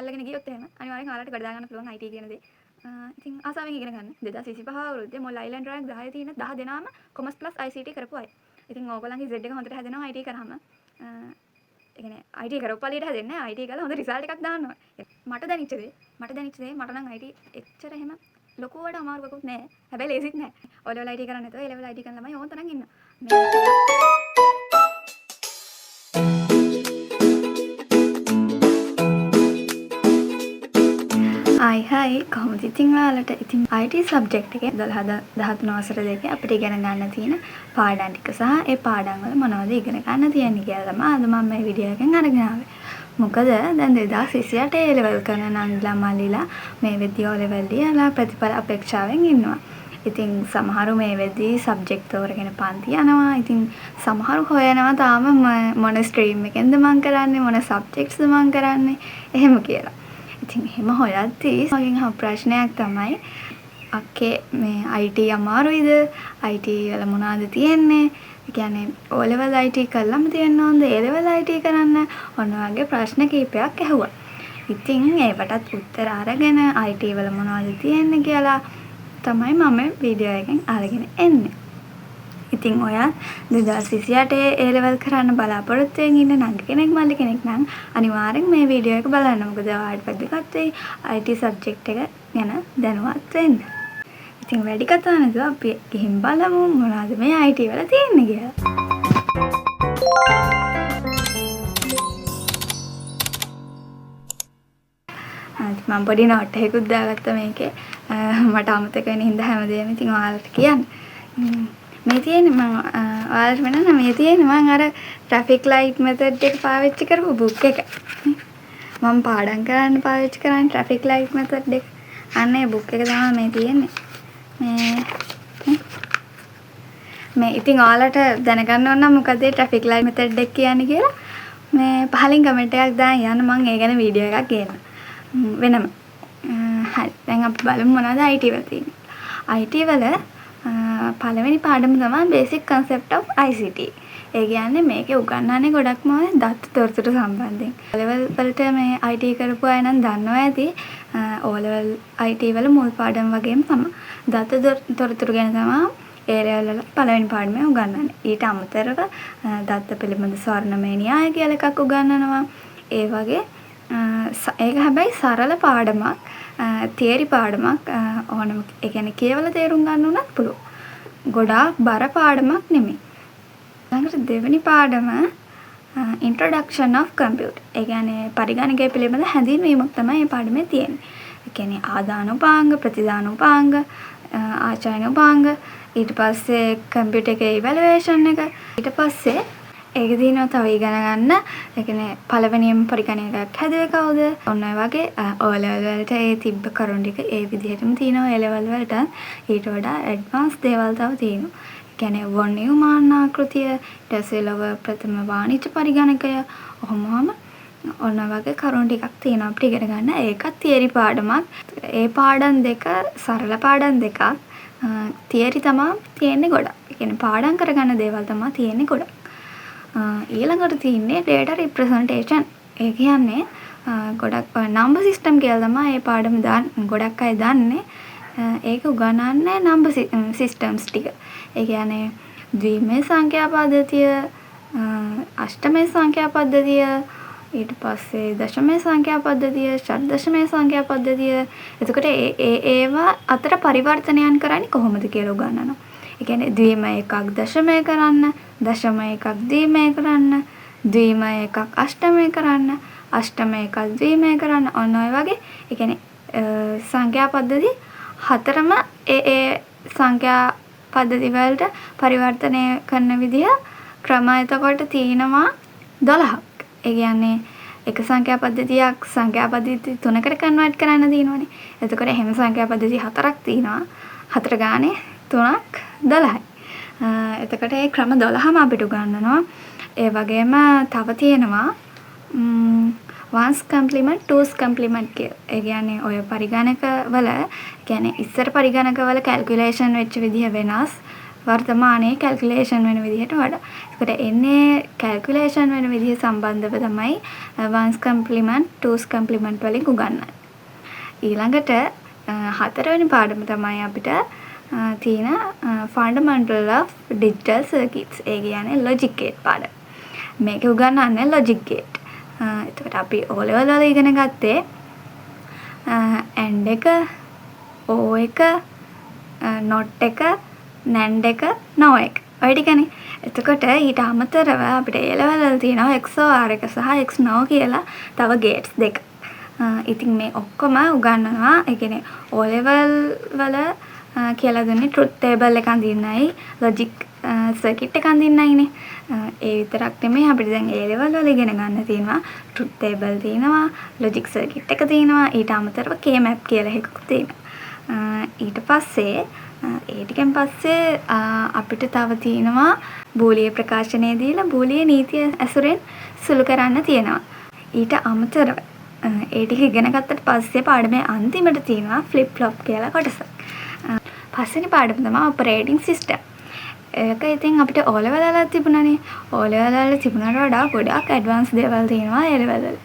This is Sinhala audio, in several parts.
අල්ලගෙන ගියොත් එහෙම අනිවාර්යෙන් ඔයාලට ගොඩ දාගන්න පුළුවන් IT කියන දේ. ඉතින් ආසාවෙන් ඉගෙන ගන්න. 2025 අවුරුද්දේ මොල් අයිලන්ඩ් රෑන්ක් 10 තියෙන 10 දෙනාම කොමර්ස් ප්ලස් ICT කරපු අය. ඉතින් ඕගොල්ලන්ගේ Z එක හොඳට හැදෙනවා IT කරාම. ඒ කියන්නේ IT කරපු පළියට හැදෙන්නේ නැහැ. IT කරලා හොඳ රිසල්ට් එකක් දාන්න ඕනේ. මට දැනෙච්ච දේ මට නම් IT එච්චර එහෙම ලොකුවට අමාරුවකුත් නැහැ. හැබැයි ලේසිත් නැහැ. O level IT කරන්නේ නැතුව A level IT කරන ළමයි ඕන තරම් ඉන්නවා. හයි කොහොමද ඉතින් ඔයාලට ඉතින් IT සබ්ජෙක්ට් එකේ 12 13 වසර දෙකේ අපිට ඉගෙන ගන්න තියෙන පාඩම් ටික සහ ඒ පාඩම් වල මොනවද ඉගෙන ගන්න තියෙන්නේ කියලා තමයි අද මම මේ වීඩියෝ එකෙන් අරගෙන ආවේ. මොකද දැන් 2028 A level කරන නංගිලා මල්ලිලා මේ වෙද්දී O level ලියලා ප්‍රතිඵල අපේක්ෂාවෙන් ඉන්නවා. ඉතින් සමහරු මේ වෙද්දී සබ්ජෙක්ට් තෝරගෙන පන්ති යනවා. ඉතින් සමහරු හොයනවා තාම මොන ස්ට්‍රීම් එකෙන්ද මම කරන්නේ මොන සබ්ජෙක්ට්ස්ද මම කරන්නේ එහෙම කියලා. ඉතින් එහෙම හොයද්දී මගෙන් අහපු ප්‍රශ්නයක් තමයි අක්කේ මේ IT අමාරුයිද? IT වල මොනවද තියෙන්නේ? ඒ කියන්නේ O level IT කළාම තියෙන්න ඕනද? A level IT කරන්න? ඔන්න වගේ ප්‍රශ්න කිහිපයක් ඇහුවා. ඉතින් ඒවටත් උත්තර අරගෙන IT වල මොනවද තියෙන්නේ කියලා තමයි මම වීඩියෝ එකෙන් අරගෙන එන්නේ. ඉතින් ඔයා 2028 A level කරන්න බලාපොරොත්තු වෙමින් ඉන්න නංගි කෙනෙක් මල්ලි කෙනෙක් නම් අනිවාර්යෙන් මේ වීඩියෝ එක බලන්න. මොකද ඔයාලට වැදගත් වෙයි IT සබ්ජෙක්ට් එක ගැන දැනුවත් වෙන්න. ඉතින් වැඩි කතා නැතුව අපි ගිහින් බලමු මොනවද මේ IT වල තියෙන්නේ කියලා. මම පොඩි නෝට් එකකුත් දාගත්තා මේකේ. මට අමතක වෙන හින්දා හැමදේම ඉතින් ඔයාලට කියන්න. මේ තියෙන්නේ මම ඔයාලට වෙනනම් මේ තියෙන්නේ මම අර ට්‍රැෆික් ලයිට් මෙතඩ් එක පාවිච්චි කරපු බුක් එක. මම පාඩම් කරන්න පාවිච්චි කරන්නේ ට්‍රැෆික් ලයිට් මෙතඩ් එක. අන්න ඒ බුක් එක තමයි මේ තියෙන්නේ. මේ ඉතින් ඔයාලට දැනගන්න ඕන නම් මොකද මේ ට්‍රැෆික් ලයිට් මෙතඩ් එක කියන්නේ කියලා මේ පහලින් කමෙන්ට් එකක් දාන්න යන්න මම ඒ ගැන වීඩියෝ එකක් ගේන්න. වෙනම. හරි. දැන් අපි බලමු මොනවද IT වල තියෙන්නේ. IT වල පළවෙනි පාඩම තමයි basic concept of ICT. ඒ කියන්නේ මේකේ උගන්වන්නේ ගොඩක්ම දත්ත තොරතුරු සම්බන්ධයෙන්. O level වලට මේ IT කරපු අය නම් දන්නවා ඇති. O level IT වල මුල් පාඩම වගේම තමයි. දත්ත තොරතුරු ගැන තමයි A level වල පළවෙනි පාඩමේ උගන්වන්නේ. ඊට අමතරව දත්ත පිළිබඳ ස්වර්ණමය න්‍යාය කියලා එකක් උගන්වනවා. ඒ වගේ ඒක හැබැයි සරල පාඩමක්. තියරි පාඩමක් ඕනම ඒ කියන්නේ කියවලා තේරුම් ගන්න උනත් පුළුවන්. ගොඩාක් බර පාඩමක් නෙමෙයි. ඊළඟට දෙවෙනි පාඩම introduction of computer. ඒ කියන්නේ පරිගණකය පිළිබඳ හැඳින්වීමක් තමයි මේ පාඩමේ තියෙන්නේ. ඒ කියන්නේ ආදානුපාංග, ප්‍රතිදානුපාංග, ආචයනුපාංග, ඊට පස්සේ කම්පියුටර් එකේ ඉවැලුවේෂන් එක. ඊට පස්සේ ඒක දිනනවා තව ඉගෙන ගන්න. ඒ කියන්නේ පළවෙනියම පරිගණකයක් හැදුවේ කවුද? ඔන්න ඔය වගේ O level වලට ඒ තිබ්බ කරුණු ටික ඒ විදිහටම තියෙනවා. A level වලට ඊට වඩා ඇඩ්වාන්ස් දේවල් තව තියෙනවා. ඒ කියන්නේ වොන් නියුමාන ආකෘතිය, ඊට පස්සේ ලොව ප්‍රථම වාණිජ පරිගණකය, ඔහොමම ඔන්න වගේ කරුණු ටිකක් තියෙනවා අපිට ඉගෙන ගන්න. ඒකත් තියරි පාඩමක්. ඒ පාඩම් දෙක සරල පාඩම් දෙකක්. තියරි තමයි තියෙන්නේ ගොඩක්. ඒ කියන්නේ පාඩම් කරගන්න දේවල් තමයි තියෙන්නේ ගොඩක්. ඊළඟට තියෙන්නේ data representation. ඒ කියන්නේ ගොඩක් number system කියලා තමයි මේ පාඩම ගොඩක් අය දන්නේ. ඒක උගන්වන්නේ number systems ටික. ඒ කියන්නේ ද්විමය සංඛ්‍යා පද්ධතිය, අෂ්ටමය සංඛ්‍යා පද්ධතිය, ඊට පස්සේ දශමය සංඛ්‍යා පද්ධතිය, ෂඩ්දශමය සංඛ්‍යා පද්ධතිය. එතකොට ඒවා අතර පරිවර්තනයන් කරන්නේ කොහොමද කියලා උගන්වනවා. ඒ කියන්නේ ද්විමය එකක් දශමය කරන්න, දශමය එකක් ද්විමය කරන්න, ද්විමය එකක් අෂ්ටමය කරන්න, අෂ්ටමය එකක් ද්විමය කරන්න. ඔන්න ඔය වගේ ඒ කියන්නේ සංඛ්‍යා පද්ධති හතරම ඒ සංඛ්‍යා පද්ධති වලට පරිවර්තනය කරන විදිහ ක්‍රම එතකොට තියෙනවා 12ක්. ඒ කියන්නේ එක සංඛ්‍යා පද්ධතියක් සංඛ්‍යා පද්ධති තුනකට කන්වර්ට් කරන්න තියෙනවනේ. එතකොට එහෙම සංඛ්‍යා පද්ධති හතරක් තියෙනවා. හතර ගානේ 3ක් 12යි. එතකොට ඒ ක්‍රම 12ම අපිට උගන්වනවා. ඒ වගේම තව තියෙනවා ones complement twos complement කියලා. ඒ කියන්නේ ඔය පරිගණක වල කියන්නේ ඉස්සර පරිගණක වල කැල්කියුලේෂන් වෙච්ච විදිහ වෙනස්. වර්තමානයේ කැල්කියුලේෂන් වෙන විදිහට වඩා. ඒකට එන්නේ කැල්කියුලේෂන් වෙන විදිහ සම්බන්ධව තමයි 1's complement 2's complement වලින් උගන්වන්නේ. ඊළඟට හතරවෙනි පාඩම තමයි අපිට තියෙන fundamental of digital circuits. ඒ කියන්නේ logic gate පාඩම. මේක උගන්වන්නේ logic gate. එතකොට අපි O level වල ඉගෙන ගත්තේ AND එක, OR එක, NOT එක, NAND එක, NOR එක. ඔය ටිකනේ. එතකොට ඊට අමතරව අපිට A level වල තියෙනවා XOR එක සහ XNOR කියලා තව gates දෙක. ඉතින් මේ ඔක්කොම උගන්වනවා. ඒ කියන්නේ O level වල කියලා දුන්නේ truth table එක අඳින්නයි logic circuit එක අඳින්නයිනේ. ඒ විතරක් නෙමෙයි අපිට දැන් A level වල ඉගෙන ගන්න තියෙනවා truth table තියෙනවා, logic circuit එක තියෙනවා, ඊට අමතරව K-map කියලා එකක් තියෙනවා. ඊට පස්සේ ඒ ටිකෙන් පස්සේ අපිට තව තියෙනවා බූලිය ප්‍රකාශනය දීලා බූලිය නීතිය ඇසුරෙන් සුළු කරන්න තියෙනවා. ඊට අමතරව ඒ ටික ඉගෙන ගත්තට පස්සේ පාඩමේ අන්තිමට තියෙනවා flip flop කියලා කොටසක්. පස්වෙනි පාඩම තමයි operating system. ඒක ඉතින් අපිට O level වල තිබුණානේ. O level වල තිබුණාට වඩා ගොඩක් advanced දේවල් තියෙනවා A level වල.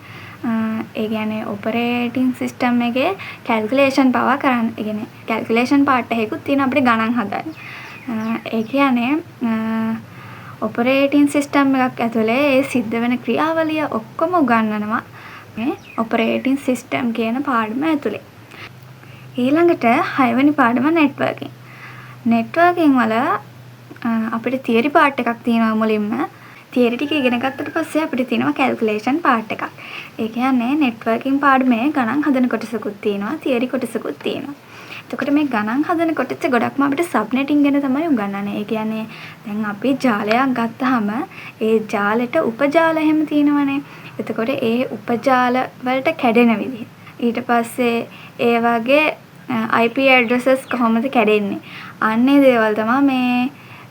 ඒ කියන්නේ operating system එකේ calculation පවා කරන්න. ඒ කියන්නේ calculation part එකකුත් තියෙනවා අපිට ගණන් හදන්න. ඒ කියන්නේ operating system එකක් ඇතුලේ ඒ සිද්ධ වෙන ක්‍රියාවලිය ඔක්කොම උගන්වනවා මේ operating system කියන පාඩම ඇතුලේ. ඊළඟට 6 වෙනි පාඩම networking. networking වල අපිට theory part එකක් තියෙනවා මුලින්ම. theory ටික ඉගෙන ගත්තට පස්සේ අපිට තියෙනවා calculation part එකක්. ඒ කියන්නේ networking පාඩමේ ගණන් හදන කොටසකුත් තියෙනවා, theory කොටසකුත් තියෙනවා. එතකොට මේ ගණන් හදන කොටස ගොඩක්ම අපිට subnetting ගැන තමයි උගන්වන්නේ. ඒ කියන්නේ දැන් අපි ජාලයක් ගත්තාම ඒ ජාලෙට උපජාල එහෙම තියෙනවනේ. එතකොට ඒ උපජාල වලට කැඩෙන විදිහ. ඊට පස්සේ ඒ වගේ IP addresses කොහොමද කැඩෙන්නේ? අන්නේ දේවල් තමයි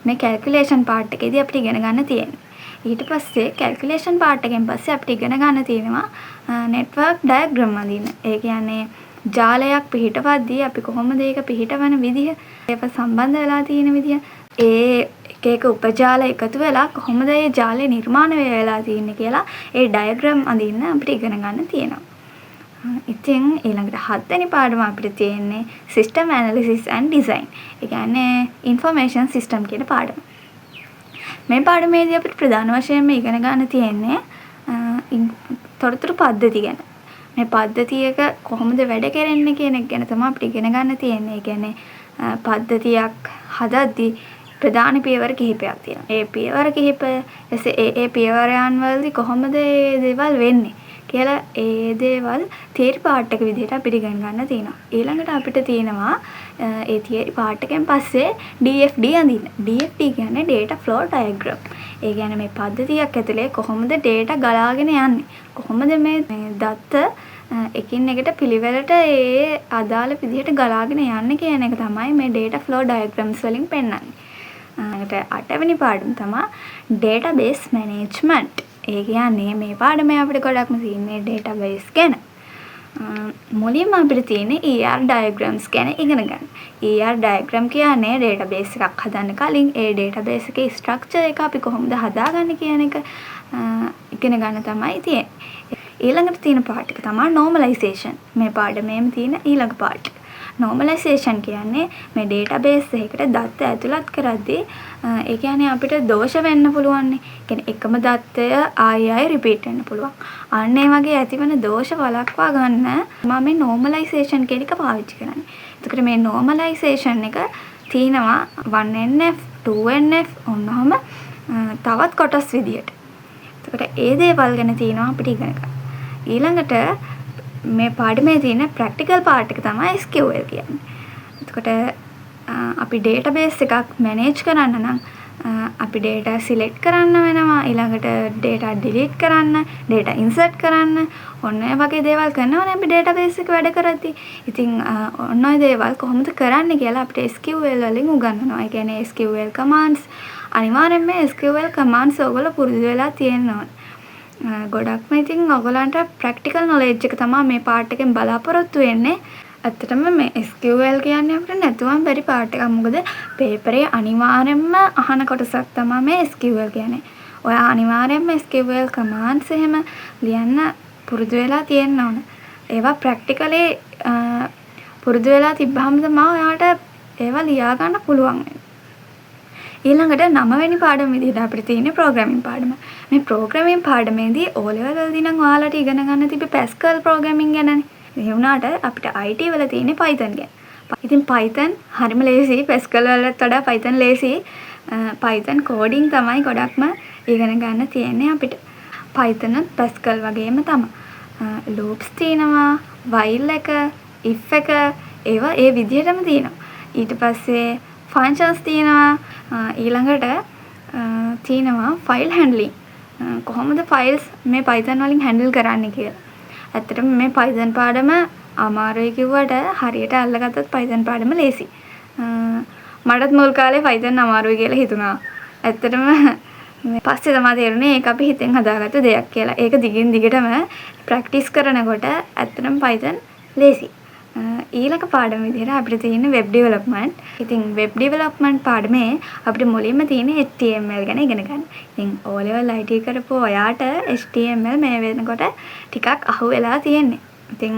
මේ calculation part එකේදී අපිට ඉගෙන ගන්න තියෙන්නේ. ඊට පස්සේ calculation part එකෙන් පස්සේ අපිට ඉගෙන ගන්න තියෙනවා network diagram අඳින්න. ඒ කියන්නේ ජාලයක් පිහිටවද්දී අපි කොහොමද ඒක පිහිටවන විදිහ, ඒක සම්බන්ධ වෙලා තියෙන විදිහ, ඒ එක එක උපජාල එකතු වෙලා කොහොමද ඒ ජාලය නිර්මාණය වෙලා තියෙන්නේ කියලා ඒ diagram අඳින්න අපිට ඉගෙන ගන්න තියෙනවා. ඉතින් ඊළඟට 7 වෙනි පාඩම අපිට තියෙන්නේ system analysis and design. ඒ කියන්නේ information system කියන පාඩම. මේ පාඩමේදී අපිට ප්‍රධාන වශයෙන්ම ඉගෙන ගන්න තියෙන්නේ තොරතුරු පද්ධති ගැන. මේ පද්ධතියක කොහොමද වැඩ කරන්නේ කියන එක ගැන තමයි අපිට ඉගෙන ගන්න තියෙන්නේ. ඒ කියන්නේ පද්ධතියක් හදද්දී ප්‍රධාන පියවර කිහිපයක් තියෙනවා. ඒ පියවර කිහිපය ඒ පියවරයන් වලදී කොහොමද මේ දේවල් වෙන්නේ කියලා ඒ දේවල් theory part එක විදිහට අපිට ඉගෙන ගන්න තියෙනවා. ඊළඟට අපිට තියෙනවා ඒ theory part එකෙන් පස්සේ DFD අඳින්න. DFD කියන්නේ data flow diagram. ඒ කියන්නේ මේ පද්ධතියක් ඇතුලේ කොහොමද data ගලාගෙන යන්නේ? කොහොමද මේ දත්ත එකින් එකට පිළිවෙලට ඒ අදාළ විදිහට ගලාගෙන යන්නේ කියන එක තමයි මේ data flow diagrams වලින් පෙන්වන්නේ. ඊට 8 වෙනි පාඩම තමයි database management. ඒ කියන්නේ මේ පාඩමේ අපිට ගොඩක්ම තියෙන්නේ database ගැන. මුලින්ම අපිට තියෙන්නේ ER diagrams ගැන ඉගෙන ගන්න. ER diagram කියන්නේ database එකක් හදන්න කලින් ඒ database එකේ structure එක අපි කොහොමද හදාගන්නේ කියන එක ඉගෙන ගන්න තමයි තියෙන්නේ. ඊළඟට තියෙන part එක තමයි normalization. මේ පාඩමේම තියෙන ඊළඟ part එක. normalization කියන්නේ මේ database එකකට දත්ත ඇතුළත් කරද්දී ඒ කියන්නේ අපිට දෝෂ වෙන්න පුළුවන් නේ. කියන්නේ එකම දත්තය ආයෙ repeat වෙන්න පුළුවන්. අන්න ඒ වගේ ඇතිවන දෝෂ වළක්වා ගන්න මම මේ normalization කියන එක පාවිච්චි කරන්නේ. එතකොට මේ normalization එක තියෙනවා 1NF 2NF ඔන්නෝම තවත් කොටස් විදියට. එතකොට ඒ දේවල් ගැන තියෙනවා අපිට ඉගෙන ගන්න. ඊළඟට මේ පාඩමේ තියෙන ප්‍රැක්ටිකල් පාර්ට් එක තමයි SQL කියන්නේ. එතකොට අපි database එකක් manage කරන්න නම් අපි data select කරන්න වෙනවා, ඊළඟට data delete කරන්න, data insert කරන්න, ඔන්න ඔය වගේ දේවල් කරනවානේ අපි database එක වැඩ කරද්දී. ඉතින් ඔන්න ඔය දේවල් කොහොමද කරන්නේ කියලා අපිට SQL වලින් උගන්වනවා. ඒ කියන්නේ SQL commands අනිවාර්යෙන්ම SQL commands ඔයගොල්ලෝ පුරුදු වෙලා තියෙන්න ඕනේ. ගොඩක්ම ඉතින් ඔයගලන්ට ප්‍රැක්ටිකල් නොලෙජ් එක තමයි මේ පාර්ට් එකෙන් බලාපොරොත්තු වෙන්නේ. ඇත්තටම මේ SQL කියන්නේ අපිට නැතුවම බැරි පාර්ට් එකක්. මොකද පේපරේ අනිවාර්යෙන්ම අහන කොටසක් තමයි මේ SQL කියන්නේ. ඔයා අනිවාර්යෙන්ම SQL කමාන්ඩ්ස් එහෙම ලියන්න පුරුදු වෙලා තියෙන්න ඕන. ඒවා ප්‍රැක්ටිකලි පුරුදු වෙලා තිබ්බහම තමයි ඔයාට ඒවා ලියා ගන්න පුළුවන් වෙන්නේ. ඊළඟට 9 වෙනි පාඩම විදිහට අපිට තියෙන්නේ ප්‍රෝග්‍රෑමින් පාඩම. මේ ප්‍රෝග්‍රෑමින් පාඩමේදී O level වලදී නම් ඔයාලට ඉගෙන ගන්න තිබ්බ Pascal ප්‍රෝග්‍රෑමින් ගැනනේ. ඒ වුණාට අපිට IT වල තියෙන්නේ Python ගැන. ඉතින් Python හරිම ලේසි. Pascal වලට වඩා Python ලේසි. Python coding තමයි ගොඩක්ම ඉගෙන ගන්න තියෙන්නේ අපිට. Python Pascal වගේම තමයි. loops තියෙනවා, while එක, if එක ඒවා ඒ විදිහටම තියෙනවා. ඊට පස්සේ functions තියෙනවා. ඊළඟට තියෙනවා file handling. කොහොමද files මේ Python වලින් handle කරන්නේ කියලා. ඇත්තටම මේ Python පාඩම අමාරුයි කිව්වට හරියට අල්ලගත්තොත් Python පාඩම ලේසි. මටත් මුල් කාලේ Python අමාරුයි කියලා හිතුණා. ඇත්තටම පස්සේ තමයි තේරුනේ ඒක අපි හිතෙන් හදාගත්ත දෙයක් කියලා. ඒක දිගින් දිගටම ප්‍රැක්ටිස් කරනකොට ඇත්තටම Python ලේසි. ඊළඟ පාඩම විදිහට අපිට තියෙන වෙබ් ඩෙවලොප්මන්ට්. ඉතින් වෙබ් ඩෙවලොප්මන්ට් පාඩමේ අපිට මුලින්ම තියෙන HTML ගැන ඉගෙන ගන්න. ඉතින් O level IT කරපු ඔයාට HTML මේ වෙනකොට ටිකක් අහු වෙලා තියෙන්නේ. ඉතින්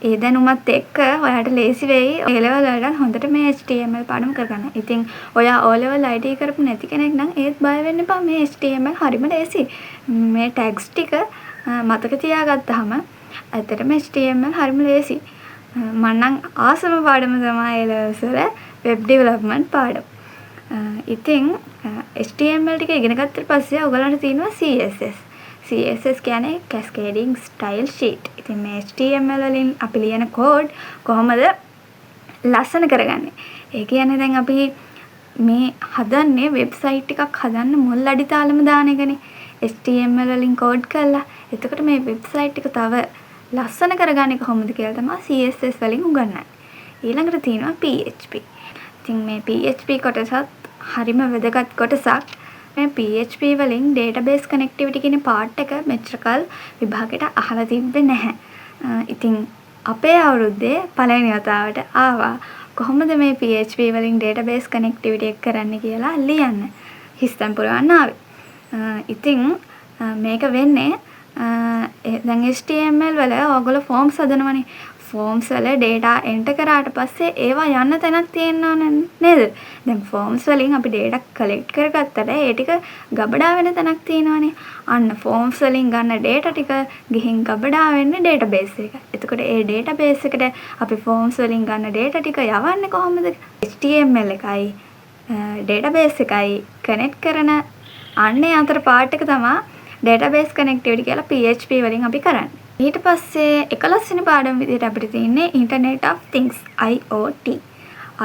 ඒ දැනුමත් එක්ක ඔයාට ලේසි වෙයි O level වලට හොඳට මේ HTML පාඩම කරගන්න. ඉතින් ඔයා O level IT කරපු නැති කෙනෙක් නම් ඒත් බය වෙන්න එපා. මේ HTML හරිම ලේසි. මේ ටැග්ස් ටික මතක තියාගත්තාම ඇත්තටම HTML හරිම ලේසි. මන්නම් ආසම පාඩම තමයි A-levels වල වෙබ් ඩෙවලොප්මන්ට් පාඩම. ඉතින් HTML ටික ඉගෙන ගත්තට පස්සේ ඔයගලන්ට තියෙනවා CSS. CSS කියන්නේ cascading style sheet. ඉතින් මේ HTML වලින් අපි ලියන කෝඩ් කොහොමද ලස්සන කරගන්නේ? ඒ කියන්නේ දැන් අපි මේ හදන්නේ වෙබ්සයිට් එකක් හදන්න මුල් අඩිතාලම දාන එකනේ. HTML වලින් කෝඩ් කරලා. එතකොට මේ වෙබ්සයිට් එක තව ලස්සන කරගන්නේ කොහොමද කියලා තමයි CSS වලින් උගන්වන්නේ. ඊළඟට තියෙනවා PHP. ඉතින් මේ PHP කොටසත් හරිම වැදගත් කොටසක්. මේ PHP වලින් database connectivity කියන පාර්ට් එක මෙච්චරකල් විභාගයට අහලා තිබ්බේ නැහැ. ඉතින් අපේ අවුරුද්දේ පළවෙනි වතාවට ආවා කොහොමද මේ PHP වලින් database connectivity එක කරන්නේ කියලා ලියන්න. හිස්තම් පුරවන්න ආවේ. ඉතින් මේක වෙන්නේ දැන් HTML වල ඔයගොල්ලෝ forms හදනවනේ. forms වල data enter කරාට පස්සේ ඒවා යන්න තැනක් තියෙනවා නේද? දැන් forms වලින් අපි data collect කරගත්තට ඒ ටික ගබඩා වෙන තැනක් තියෙනවානේ. අන්න forms වලින් ගන්න data ටික ගිහින් ගබඩා වෙන්නේ database එක. එතකොට ඒ database එකට අපි forms වලින් ගන්න data ටික යවන්නේ කොහොමද? HTML එකයි database එකයි connect කරන අන්නේ අතර part එක තමයි database connectivity කියලා PHP වලින් අපි කරන්නේ. ඊට පස්සේ 11 වෙනි පාඩම විදිහට අපිට තියෙන්නේ Internet of Things IoT.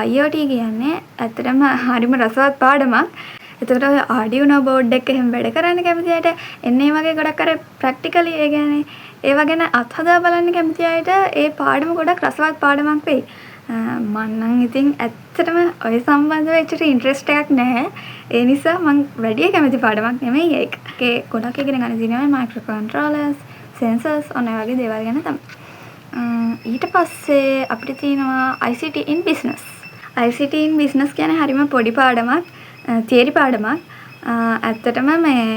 IoT කියන්නේ ඇත්තටම හරිම රසවත් පාඩමක්. එතකොට ඔය Arduino board එක එහෙම වැඩ කරන්න කැමති අයට එන්නේ වගේ ගොඩක් අර practically ඒ කියන්නේ ඒවා ගැන අත්හදා බලන්න කැමති අයට ඒ පාඩම ගොඩක් රසවත් පාඩමක් වෙයි. මම නම් ඉතින් ඇත්තටම ඔය සම්බන්ධව ඇත්තට ඉන්ට්‍රෙස්ට් එකක් නැහැ. ඒ නිසා මම වැඩි කැමති පාඩමක් නෙමෙයි ඒක. ඒකේ ගොඩක් ඉගෙන ගන්න තියෙනවා මයික්‍රෝ කන්ට්‍රෝලර්ස්, sensors ඔන්න වගේ දේවල් ගැන තමයි. ඊට පස්සේ අපිට තියෙනවා ICT in business. ICT in business කියන්නේ හරිම පොඩි පාඩමක්, තියරි පාඩමක්. ඇත්තටම මේ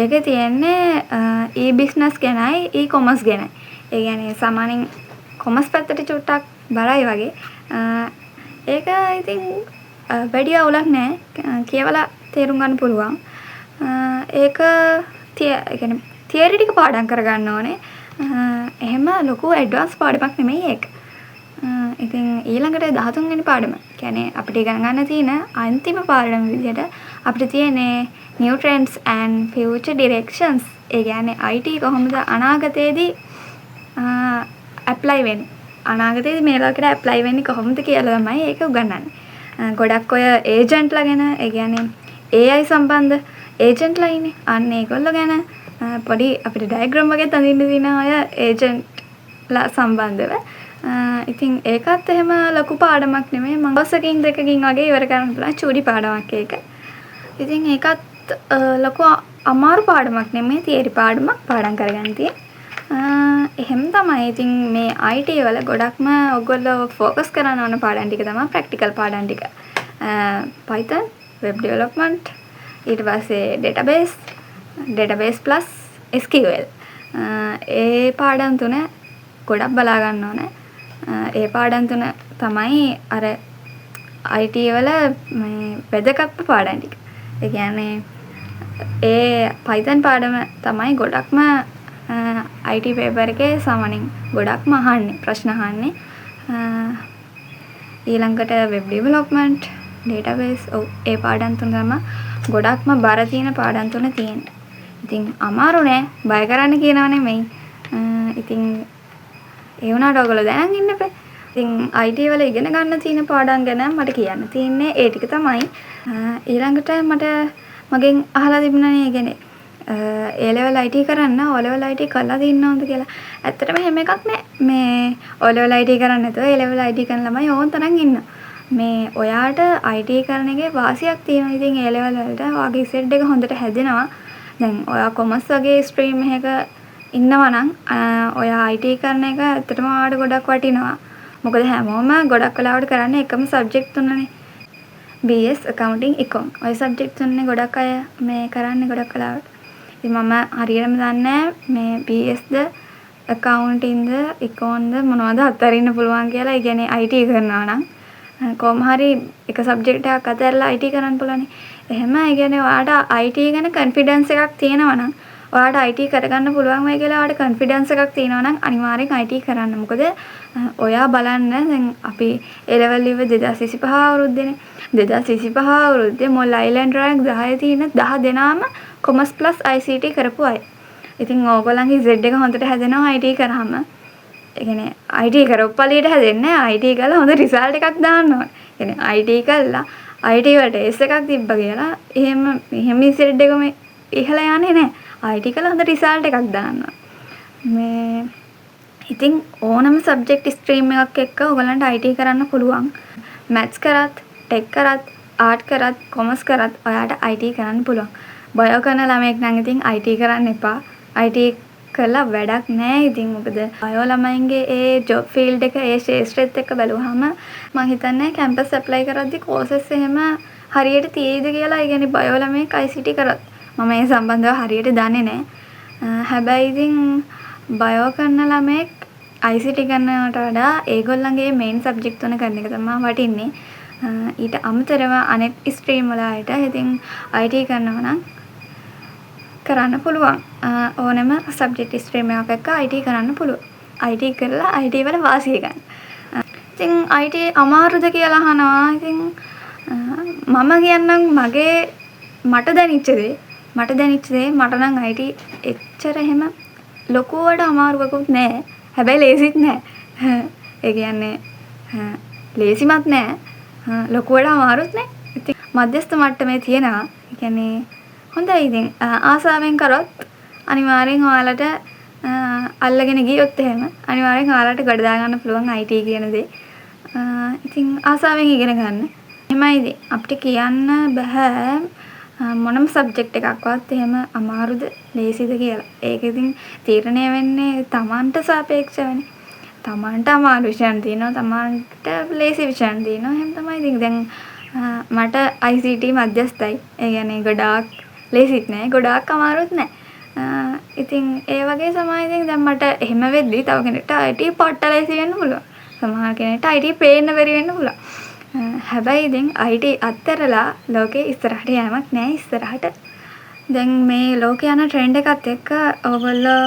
ඒකේ තියෙන්නේ e-business ගැනයි, e-commerce ගැනයි. ඒ කියන්නේ සාමාන්‍යයෙන් commerce පැත්තට චුට්ටක් බරයි වගේ. ඒක ඉතින් වැඩි අවුලක් නැහැ. කියවලා තේරුම් ගන්න පුළුවන්. ඒක කියන්නේ තියරි ටික පාඩම් කරගන්න ඕනේ. එහෙම ලොකු ඇඩ්වාන්ස් පාඩමක් නෙමෙයි ඒක. ඉතින් ඊළඟට 13 වෙනි පාඩම. කියන්නේ අපිට ඉගෙන ගන්න තියෙන අන්තිම පාඩම විදිහට අපිට තියෙන්නේ new trends and future directions. ඒ කියන්නේ IT කොහොමද අනාගතයේදී apply වෙන්නේ? අනාගතයේදී මේ ලෝකෙට apply වෙන්නේ කොහොමද කියලා තමයි ඒක උගන්වන්නේ. ගොඩක් ඔය ඒජන්ට්ලා ගැන, ඒ කියන්නේ AI සම්බන්ධ ඒජන්ට්ලා ඉන්නේ. අන්න ඒගොල්ලෝ ගැන පොඩි අපිට ඩයග්‍රෑම් වගේ තඳින්න දින අය ඒජන්ට්ලා සම්බන්ධව. ඉතින් ඒකත් එහෙම ලොකු පාඩමක් නෙමෙයි. මම දවසකින් දෙකකින් වගේ ඉවර කරන්න පුළුවන් චූටි පාඩමක් ඒක. ඉතින් ඒකත් ලොකු අමාරු පාඩමක් නෙමෙයි. තියරි පාඩමක් පාඩම් කරගන්න තියෙන්නේ. එහෙම තමයි. ඉතින් මේ IT වල ගොඩක්ම ඔයගොල්ලෝ ફોකස් කරන්න ඕන පාඩම් ටික තමයි ප්‍රැක්ටිකල් පාඩම් ටික. Python, web development, ඊට පස්සේ database plus SQL. ඒ පාඩම් තුන ගොඩක් බලා ගන්න ඕනේ. ඒ පාඩම් තුන තමයි අර IT වල මේ වැදගත්ම පාඩම් ටික. ඒ කියන්නේ ඒ Python පාඩම තමයි ගොඩක්ම IT පේපර් එකේ සාමාන්‍යයෙන් ගොඩක්ම අහන්නේ ප්‍රශ්න අහන්නේ. ඊළඟට web development, database ඒ පාඩම් තුන තමයි ගොඩක්ම බර තියෙන පාඩම් තුන තියෙන්නේ. ඉතින් අමාරු නෑ, බය කරන්න කියනවා නෙමෙයි. ඉතින් ඒ වුණාට ඔයගොල්ලෝ දැනන් ඉන්න එපා. ඉතින් IT වල ඉගෙන ගන්න තියෙන පාඩම් ගැන මට කියන්න තියෙන්නේ ඒ ටික තමයි. ඊළඟට මට මගෙන් අහලා තිබුණානේ ඒ කියන්නේ A level IT කරන්න O level IT කරලා තියනවද කියලා. ඇත්තටම එහෙම එකක් නෑ. මේ O level IT කරන්නේ නැතුව A level IT කරන ළමයි ඕන තරම් ඉන්නවා. මේ ඔයාට IT කරන එකේ වාසියක් තියෙනවා. ඉතින් A level වලට ඔයාගේ Z එක හොඳට හැදෙනවා. දැන් ඔයා කොමර්ස් වගේ ස්ට්‍රීම් එකක ඉන්නවා නම් ඔයා IT කරන එක ඇත්තටම ඔයාට ගොඩක් වටිනවා. මොකද හැමෝම ගොඩක් වෙලාවට කරන්නේ එකම සබ්ජෙක්ට් තුනනේ. BS accounting econ. ඔය සබ්ජෙක්ට් තුනනේ ගොඩක් අය මේ කරන්නේ ගොඩක් වෙලාවට. ඉතින් මම හරියටම දන්නේ මේ BSද accountingද econද මොනවද අතරින්න පුළුවන් කියලා. ඒ කියන්නේ IT කරනවා නම් කොහොම හරි එක සබ්ජෙක්ට් එකක් අතහැරලා IT කරන්න පුළුවන්නේ. එහෙම ඒ කියන්නේ ඔයාට IT ගැන කොන්ෆිඩන්ස් එකක් තියෙනවා නම් ඔයාට IT කරගන්න පුළුවන් වෙයි කියලා ඔයාට කොන්ෆිඩන්ස් එකක් තියෙනවා නම් අනිවාර්යෙන් IT කරන්න. මොකද ඔයා බලන්න දැන් අපි A level ඉව 2025 අවුරුද්දේනේ. 2025 අවුරුද්දේ මොල් අයිලන්ඩ් රෑන්ක් 10 තියෙන 10 දෙනාම කොමර්ස් ප්ලස් ICT කරපු අය. ඉතින් ඕගොල්ලන්ගේ Z එක හොඳට හැදෙනවා IT කරාම. ඒ කියන්නේ IT කරොප්පලියට හැදෙන්නේ IT කරලා හොඳ රිසල්ට් එකක් දාන්න ඕනේ. ඒ කියන්නේ IT කරලා IT වලට S එකක් තිබ්බ කියලා එහෙම Z එකම ඉහළ යන්නේ නැහැ. IT කරලා හොඳ රිසල්ට් එකක් දාන්න මේ ඉතින් ඕනම සබ්ජෙක්ට් ස්ට්‍රීම් එකක් එක්ක ඔයගලන්ට IT කරන්න පුළුවන්. මැත්ස් කරත්, ටෙක් කරත්, ආර්ට් කරත්, කොමර්ස් කරත් ඔයාට IT කරන්න පුළුවන්. බයෝ කරන ළමයෙක් නම් ඉතින් IT කරන්න එපා. IT කරලා වැඩක් නැහැ. ඉතින් මොකද බයෝ ළමයින්ගේ ඒ ජොබ් ෆීල්ඩ් එක ඒ ශේෂ්ත්‍රෙත් එක්ක බැලුවාම මම හිතන්නේ කැම්පස් ඇප්ලයි කරද්දි කෝසස් එහෙම හරියට තියෙයිද කියලා. ඒ කියන්නේ බයෝ ළමයෙක් ICT කරත් මම ඒ සම්බන්ධව හරියට දන්නේ නැහැ. හැබැයි ඉතින් බයෝ කරන ළමයෙක් ICT කරනවට වඩා ඒගොල්ලන්ගේ මේන් සබ්ජෙක්ට් තුන කරන එක තමයි වටින්නේ. ඊට අමතරව අනෙක් ස්ට්‍රීම් වල අයට ඉතින් IT කරනවා නම් කරන්න පුළුවන්. ඕනෑම සබ්ජෙක්ට් ස්ට්‍රීම් එකක් එක්ක IT කරන්න පුළුවන්. IT කරලා IT වල වාසිය ගන්න. ඉතින් IT අමාරුද කියලා අහනවා. ඉතින් මම කියන්නම් මට දැනෙච්ච දේ මට නම් IT එච්චර එහෙම ලොකුවට අමාරුවකුත් නෑ. හැබැයි ලේසිත් නෑ. ඒ කියන්නේ ලේසිමත් නෑ. ලොකුවට අමාරුත් නෑ. ඉතින් මධ්‍යස්ථ මට්ටමේ තියෙනවා. ඒ කියන්නේ හොඳයි. ඉතින් ආසාවෙන් කරොත් අනිවාර්යෙන් ඔයාලට අල්ලගෙන ගියොත් එහෙම අනිවාර්යෙන් ඔයාලට ගොඩ දා ගන්න පුළුවන් IT කියන දේ. ඉතින් ආසාවෙන් ඉගෙන ගන්න. එහෙමයි අපිට කියන්න බෑ මොනම සබ්ජෙක්ට් එකක්වත් එහෙම අමාරුද ලේසිද කියලා. ඒක ඉතින් තීරණය වෙන්නේ Tamanට සාපේක්ෂවනේ. Tamanට අමාරු විෂයන් තියෙනවා, Tamanට ලේසි විෂයන් තියෙනවා. එහෙම තමයි. ඉතින් දැන් මට ICT මධ්‍යස්ථයි. ඒ කියන්නේ ගොඩාක් ලේසිත් නෑ, ගොඩාක් අමාරුත් නෑ. ඉතින් ඒ වගේ තමයි. ඉතින් දැන් මට එහෙම වෙද්දි තව කෙනෙක්ට IT පට්ට ලේසි වෙන්න පුළුවන්. සමහර කෙනෙක්ට IT පේන්න බැරි වෙන්න පුළුවන්. හැබැයි ඉතින් IT අත්හැරලා ලෝකේ ඉස්සරහට යෑමක් නෑ. ඉස්සරහට දැන් මේ ලෝකේ යන ට්‍රෙන්ඩ් එකත් එක්ක ඔයගොල්ලෝ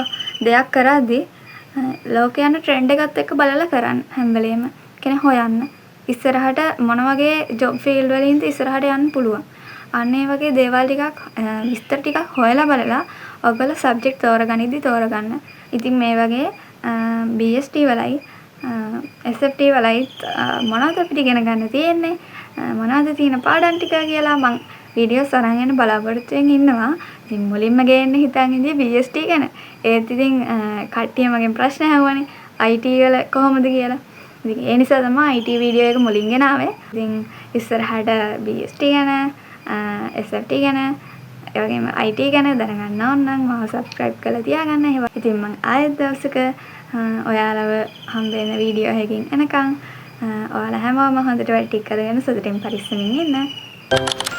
දෙයක් කරද්දී ලෝකේ යන ට්‍රෙන්ඩ් එකත් එක්ක බලලා කරන්න හැම වෙලේම. කියන්නේ හොයන්න. ඉස්සරහට මොන වගේ ජොබ් ෆීල්ඩ් වලින්ද ඉස්සරහට යන්න පුළුවන්. අන්න ඒ වගේ දේවල් ටිකක් විස්තර ටිකක් හොයලා බලලා ඔයගොල්ලෝ සබ්ජෙක්ට් තෝරගන්න. ඉතින් මේ වගේ BST වලයි SFT වලයි මොනවද අපිට ඉගෙන ගන්න තියෙන්නේ? මොනවද තියෙන පාඩම් ටික කියලා මම වීඩියෝස් අරන් යන බලාපොරොත්තු වෙමින් ඉන්නවා. ඉතින් මුලින්ම ගේන්න හිතන් ඉඳී BST ගැන. ඒත් ඉතින් කට්ටිය මගෙන් ප්‍රශ්න අහුවානේ IT වල කොහොමද කියලා. ඉතින් ඒ නිසා තමයි IT වීඩියෝ එක මුලින් ගෙනාවේ. ඉතින් ඉස්සරහට BST ගැන SFT ගැන ඒ වගේම IT ගැන දැනගන්න ඕන නම් මාව subscribe කරලා තියාගන්න. ඉතින් මම ආයෙත් දවසක ඔයාලව හම්බ වෙන වීඩියෝ එකකින් එනකන් ඔයාලා හැමෝම හොඳට වැඩ ටික කරගෙන සතුටින් පරිස්සමින් ඉන්න.